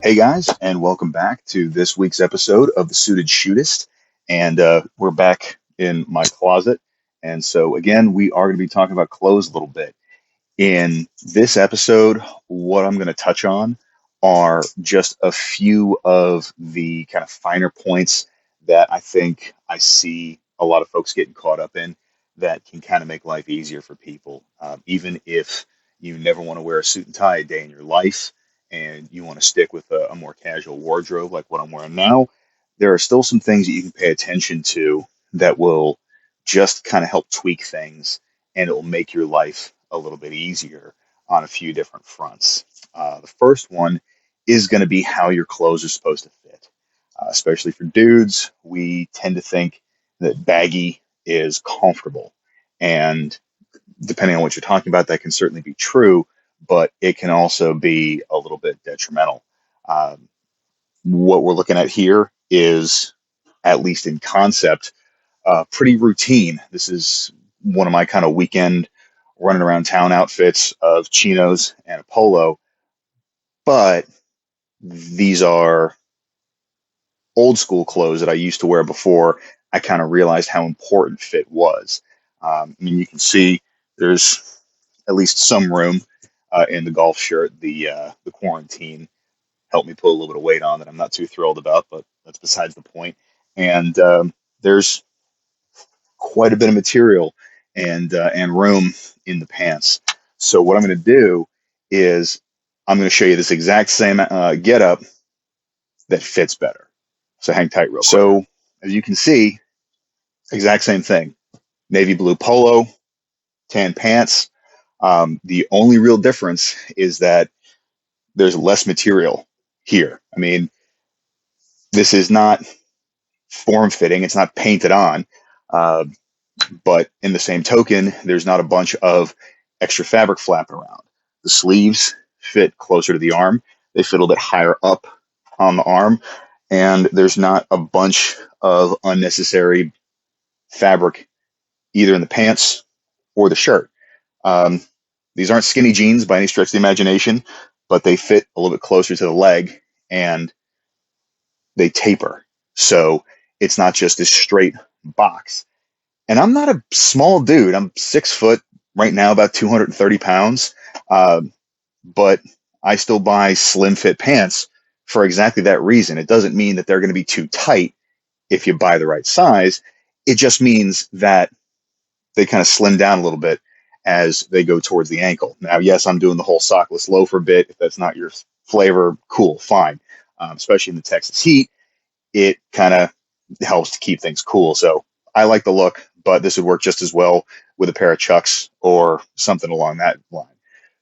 Hey guys, and welcome back to this week's episode of the Suited Shootist. And we're back in my closet. And so, again, we are going to be talking about clothes a little bit. In this episode, what I'm going to touch on are just a few of the kind of finer points that I think I see a lot of folks getting caught up in that can kind of make life easier for people. Even if you never want to wear a suit and tie a day in your life and you want to stick with a more casual wardrobe like what I'm wearing now, there are still some things that you can pay attention to that will just kind of help tweak things, and it will make your life a little bit easier on a few different fronts. The first one is going to be how your clothes are supposed to fit. Especially for dudes, we tend to think that baggy is comfortable. And depending on what you're talking about, that can certainly be true, but it can also be a little bit detrimental. Um, what we're looking at here is, at least in concept, pretty routine. This is one of my kind of weekend running around town outfits of chinos and a polo, but these are old school clothes that I used to wear before I kind of realized how important fit was. I mean, you can see there's at least some room in the golf shirt. The quarantine helped me put a little bit of weight on that I'm not too thrilled about, but that's besides the point. And there's quite a bit of material and room in the pants. So what I'm going to do is I'm going to show you this exact same getup that fits better. So hang tight real quick. So as you can see, exact same thing. Navy blue polo, tan pants. The only real difference is that there's less material here. I mean, this is not form fitting. It's not painted on. But in the same token, there's not a bunch of extra fabric flapping around. The sleeves fit closer to the arm. They fit a little bit higher up on the arm. And there's not a bunch of unnecessary fabric either in the pants or the shirt. Um, these aren't skinny jeans by any stretch of the imagination, but they fit a little bit closer to the leg and they taper. So it's not just this straight box. And I'm not a small dude. I'm 6 foot right now, about 230 pounds. But I still buy slim fit pants for exactly that reason. It doesn't mean that they're going to be too tight if you buy the right size. It just means that they kind of slim down a little bit as they go towards the ankle. Now, yes, I'm doing the whole sockless loafer bit. If that's not your flavor, cool, fine. Especially in the Texas heat, it kind of helps to keep things cool. So I like the look, but this would work just as well with a pair of Chucks or something along that line.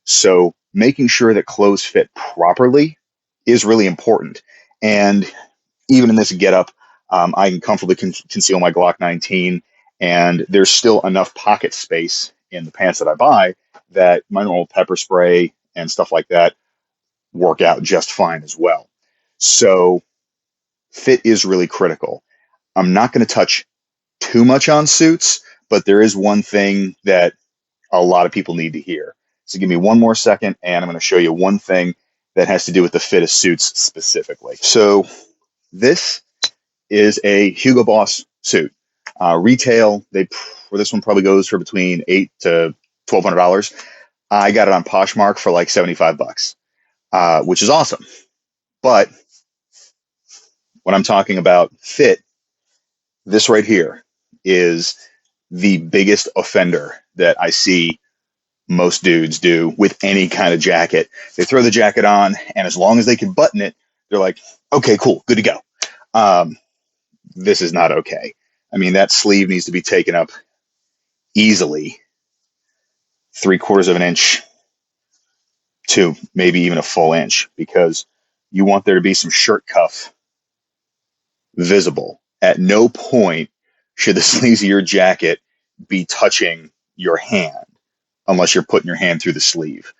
So making sure that clothes fit properly is really important. And even in this getup, I can comfortably conceal my Glock 19, and there's still enough pocket space in the pants that I buy that my normal pepper spray and stuff like that work out just fine as well. So fit is really critical. I'm not going to touch too much on suits, but there is one thing that a lot of people need to hear. So give me one more second, and I'm going to show you one thing that has to do with the fit of suits specifically. So this is a Hugo Boss suit. Retail, for this one probably goes for between $800 to $1,200. I got it on Poshmark for like $75, which is awesome. But when I'm talking about fit, this right here is the biggest offender that I see most dudes do with any kind of jacket. They throw the jacket on, and as long as they can button it, they're like, okay, cool, good to go. This is not okay. I mean, that sleeve needs to be taken up easily 3/4 of an inch to maybe even a full inch, because you want there to be some shirt cuff visible. At no point should the sleeves of your jacket be touching your hand unless you're putting your hand through the sleeve.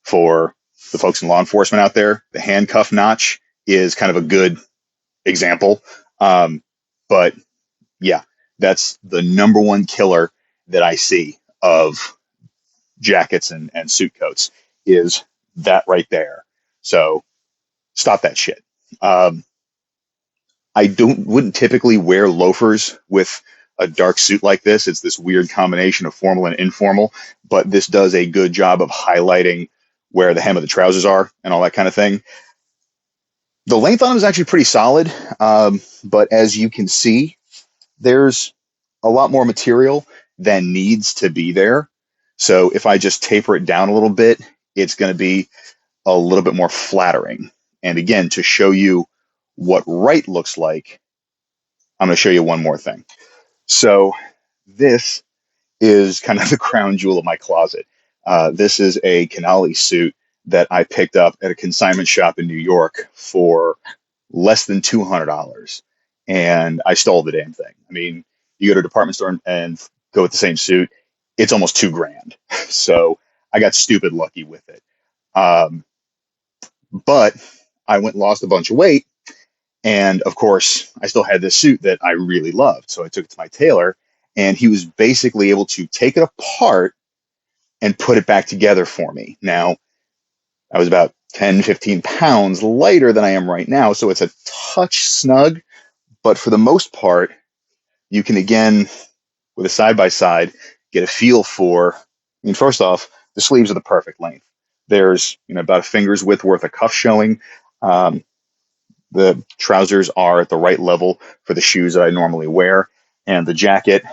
For the folks in law enforcement out there, the handcuff notch is kind of a good example. But yeah, that's the number one killer that I see of jackets and suit coats, is that right there. So stop that shit. Um, I wouldn't typically wear loafers with a dark suit like this. It's this weird combination of formal and informal, but this does a good job of highlighting where the hem of the trousers are and all that kind of thing. The length on them is actually pretty solid, but as you can see, there's a lot more material than needs to be there. So if I just taper it down a little bit, it's going to be a little bit more flattering. And again, to show you what right looks like, I'm going to show you one more thing. So this is kind of the crown jewel of my closet. This is a Canali suit that I picked up at a consignment shop in New York for less than $200. And I stole the damn thing. I mean, you go to a department store and go with the same suit, it's almost $2,000. So I got stupid lucky with it. But I went and lost a bunch of weight. And of course, I still had this suit that I really loved. So I took it to my tailor, and he was basically able to take it apart and put it back together for me. Now, I was about 10, 15 pounds lighter than I am right now. So it's a touch snug. But for the most part, you can, again, with a side by side, get a feel for. I mean, first off, the sleeves are the perfect length. There's about a finger's width worth of cuff showing. The trousers are at the right level for the shoes that I normally wear. And the jacket,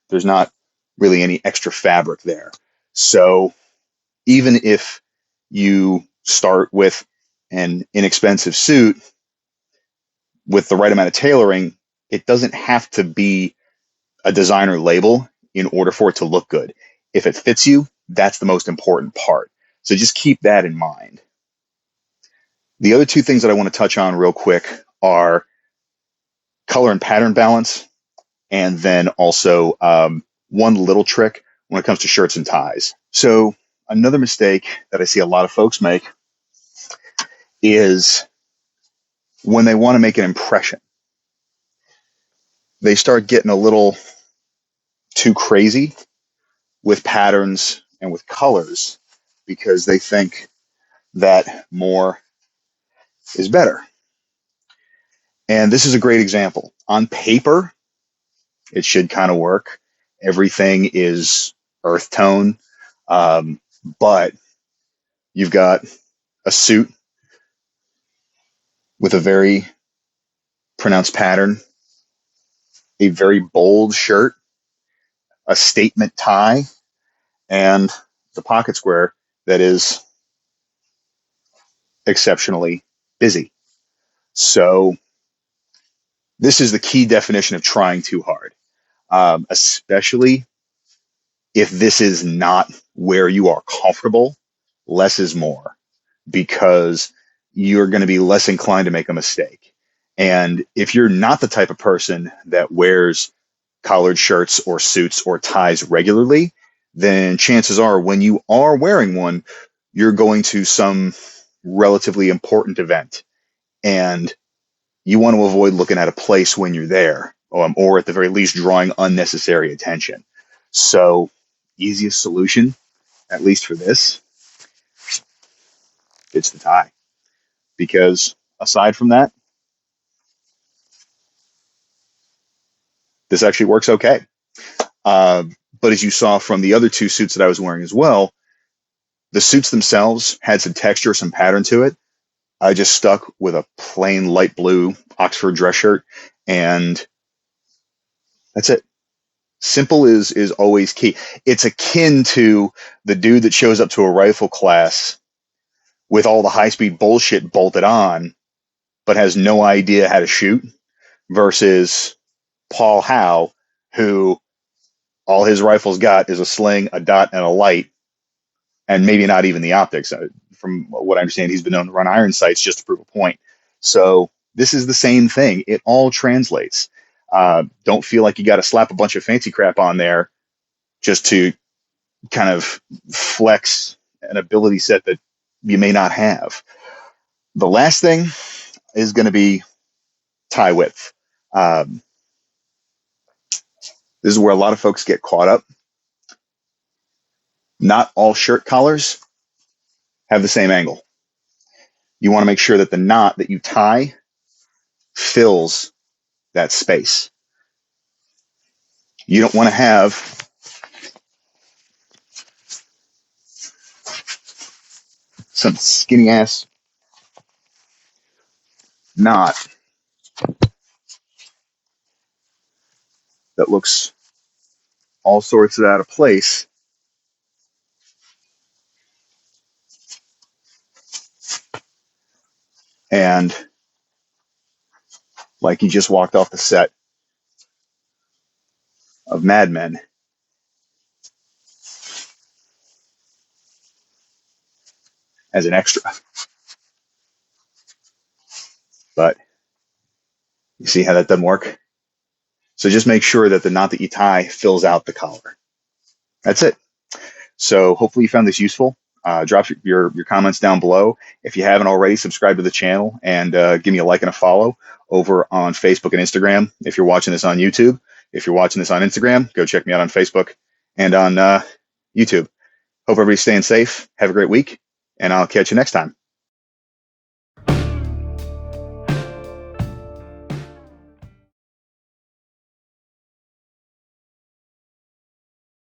there's not really any extra fabric there. So even if you start with an inexpensive suit with the right amount of tailoring, it doesn't have to be a designer label in order for it to look good. If it fits you, that's the most important part. So just keep that in mind. The other two things that I want to touch on real quick are color and pattern balance, and then also one little trick when it comes to shirts and ties. So another mistake that I see a lot of folks make is when they want to make an impression, they start getting a little too crazy with patterns and with colors because they think that more is better. And this is a great example. On paper, it should kind of work. Everything is earth tone, but you've got a suit with a very pronounced pattern, a very bold shirt, a statement tie, and the pocket square that is exceptionally busy. So this is the key definition of trying too hard, especially if this is not where you are comfortable. Less is more, because you're going to be less inclined to make a mistake. And if you're not the type of person that wears collared shirts or suits or ties regularly, then chances are when you are wearing one, you're going to some relatively important event. And you want to avoid looking at a place when you're there, or at the very least drawing unnecessary attention. So, easiest solution, at least for this, it's the tie. Because aside from that, this actually works okay. But as you saw from the other two suits that I was wearing as well, the suits themselves had some texture, some pattern to it. I just stuck with a plain light blue Oxford dress shirt, and that's it. Simple is always key. It's akin to the dude that shows up to a rifle class with all the high-speed bullshit bolted on, but has no idea how to shoot, versus Paul Howe, who all his rifles got is a sling, a dot, and a light, and maybe not even the optics. From what I understand, he's been known to run iron sights just to prove a point. So this is the same thing. It all translates. Don't feel like you got to slap a bunch of fancy crap on there just to kind of flex an ability set that you may not have. The last thing is going to be tie width. This is where a lot of folks get caught up. Not all shirt collars have the same angle. you want to make sure that the knot that you tie fills that space. You don't want to have some skinny ass knot that looks all sorts of out of place, and like you just walked off the set of Mad Men. As an extra. But you see how that doesn't work? So just make sure that the knot that you tie fills out the collar. That's it. So hopefully you found this useful. Drop your comments down below. If you haven't already, subscribe to the channel and give me a like and a follow over on Facebook and Instagram. If you're watching this on YouTube, if you're watching this on Instagram, go check me out on Facebook and on YouTube. Hope everybody's staying safe. Have a great week, and I'll catch you next time.